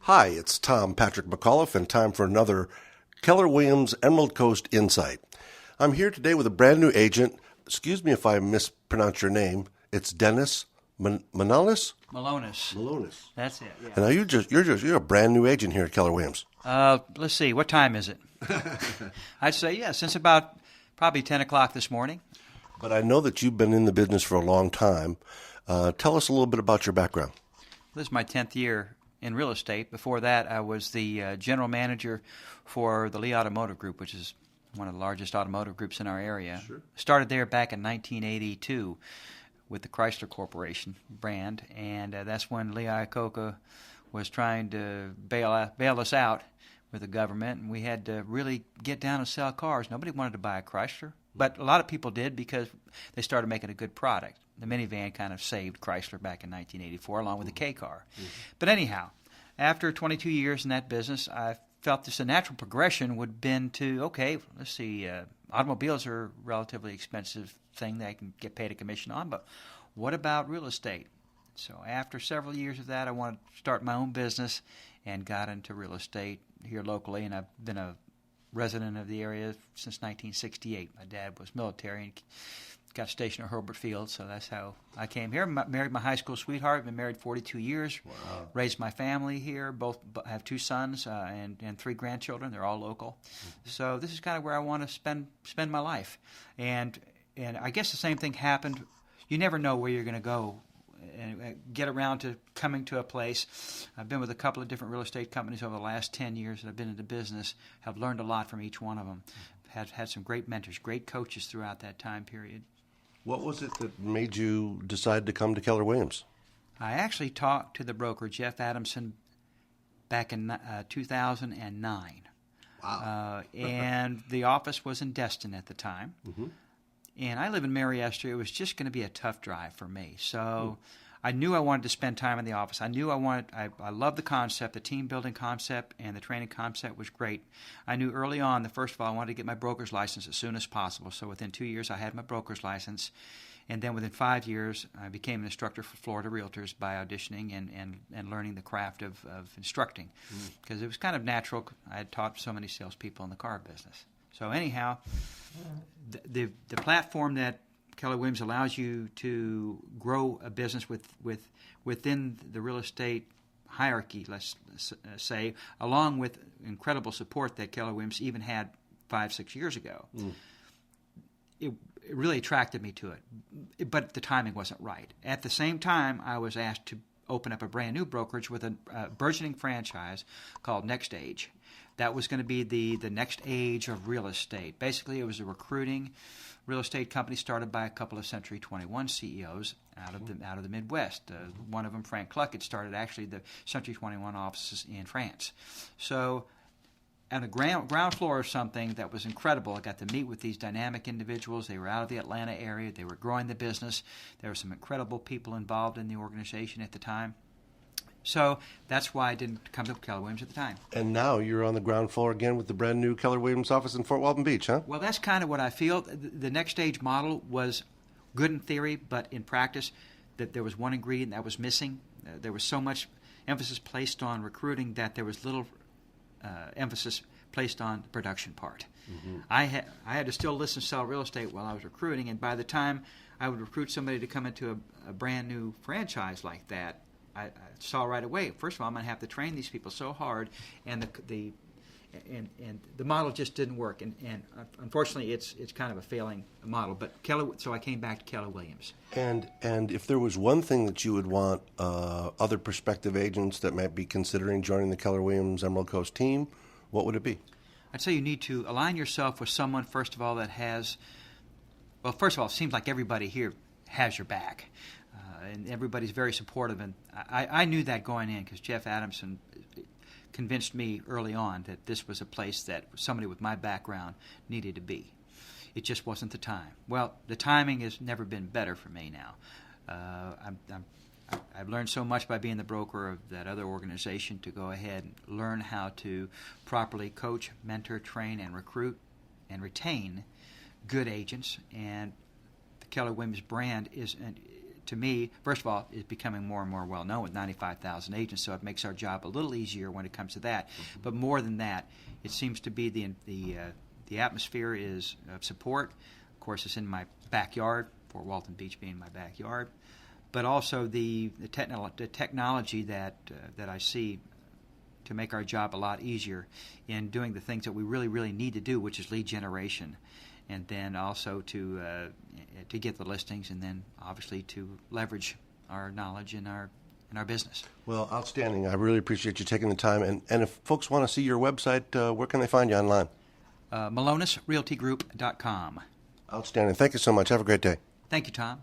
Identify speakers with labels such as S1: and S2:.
S1: Hi, it's Tom Patrick McAuliffe, and time for another Keller Williams Emerald Coast Insight. I'm here today with a brand new agent. Excuse me if I mispronounce your name. It's Denis Milonas?
S2: Milonas. That's it. Yeah.
S1: And now you're a brand new agent here at Keller Williams.
S2: Let's see. What time is it? I'd say since about probably 10 o'clock this morning.
S1: But I know that you've been in the business for a long time. Tell us a little bit about your background.
S2: This is my 10th year in real estate. Before that, I was the general manager for the Lee Automotive Group, which is one of the largest automotive groups in our area. Sure. Started there back in 1982 with the Chrysler Corporation brand, and that's when Lee Iacocca was trying to bail us out with the government, and we had to really get down and sell cars. Nobody wanted to buy a Chrysler, but a lot of people did because they started making a good product. The minivan kind of saved Chrysler back in 1984, along with the K-car. Mm-hmm. But anyhow, after 22 years in that business, I felt this a natural progression would have been to, okay, let's see, automobiles are a relatively expensive thing that I can get paid a commission on, but what about real estate? So after several years of that, I wanted to start my own business and got into real estate here locally, and I've been a resident of the area since 1968. My dad was military and got stationed at Herbert Field, so that's how I came here. Married my high school sweetheart. Been married 42 years. Wow. Raised my family here. I have 2 sons and 3 grandchildren. They're all local. Mm-hmm. So this is kind of where I want to spend my life. And I guess the same thing happened. You never know where you're going to go and get around to coming to a place. I've been with a couple of different real estate companies over the last 10 years that I've been in the business. Have learned a lot from each one of them. Had some great mentors, great coaches throughout that time period.
S1: What was it that made you decide to come to Keller Williams?
S2: I actually talked to the broker, Jeff Adamson, back in 2009. Wow. And the office was in Destin at the time. Mm-hmm. And I live in Mary Esther. It was just going to be a tough drive for me. So I knew I wanted to spend time in the office. I knew I loved the concept, the team building concept, and the training concept was great. I knew early on that, first of all, I wanted to get my broker's license as soon as possible. So within 2 years, I had my broker's license. And then within 5 years, I became an instructor for Florida Realtors by auditioning and learning the craft of instructing. Because it was kind of natural. I had taught so many salespeople in the car business. So anyhow, the platform that Keller Williams allows you to grow a business within the real estate hierarchy, let's say, along with incredible support that Keller Williams even had 5-6 years ago. It really attracted me to it, but the timing wasn't right. At the same time, I was asked to open up a brand new brokerage with a burgeoning franchise called Next Age. That was going to be the next age of real estate. Basically, it was a recruiting real estate company started by a couple of Century 21 CEOs out of the Midwest. One of them, Frank Cluck, had started actually the Century 21 offices in France. So on the ground floor of something that was incredible, I got to meet with these dynamic individuals. They were out of the Atlanta area. They were growing the business. There were some incredible people involved in the organization at the time. So that's why I didn't come to Keller Williams at the time.
S1: And now you're on the ground floor again with the brand new Keller Williams office in Fort Walton Beach, huh?
S2: Well, that's kind of what I feel. The Next Stage model was good in theory, but in practice, that there was one ingredient that was missing. There was so much emphasis placed on recruiting that there was little emphasis placed on the production part. Mm-hmm. I had to still listen to sell real estate while I was recruiting, and by the time I would recruit somebody to come into a brand new franchise like that, I saw right away, first of all, I'm going to have to train these people so hard, and the model just didn't work. And unfortunately, it's kind of a failing model. But so I came back to Keller Williams.
S1: And if there was one thing that you would want other prospective agents that might be considering joining the Keller Williams Emerald Coast team, what would it be?
S2: I'd say you need to align yourself with someone, first of all, that has, well, first of all, it seems like everybody here has your back. And everybody's very supportive. And I knew that going in because Jeff Adamson convinced me early on that this was a place that somebody with my background needed to be. It just wasn't the time. Well, the timing has never been better for me now. I've learned so much by being the broker of that other organization to go ahead and learn how to properly coach, mentor, train, and recruit and retain good agents. And the Keller Williams brand is to me, first of all, is becoming more and more well known with 95,000 agents, so it makes our job a little easier when it comes to that. But more than that, it seems to be the atmosphere is of support. Of course, it's in my backyard, Fort Walton Beach being my backyard, but also the technology that I see to make our job a lot easier in doing the things that we really, really need to do, which is lead generation, and then also to get the listings, and then obviously to leverage our knowledge in our business.
S1: Well, outstanding. I really appreciate you taking the time. And if folks want to see your website, where can they find you online?
S2: MilonasRealtyGroup.com.
S1: Outstanding. Thank you so much. Have a great day.
S2: Thank you, Tom.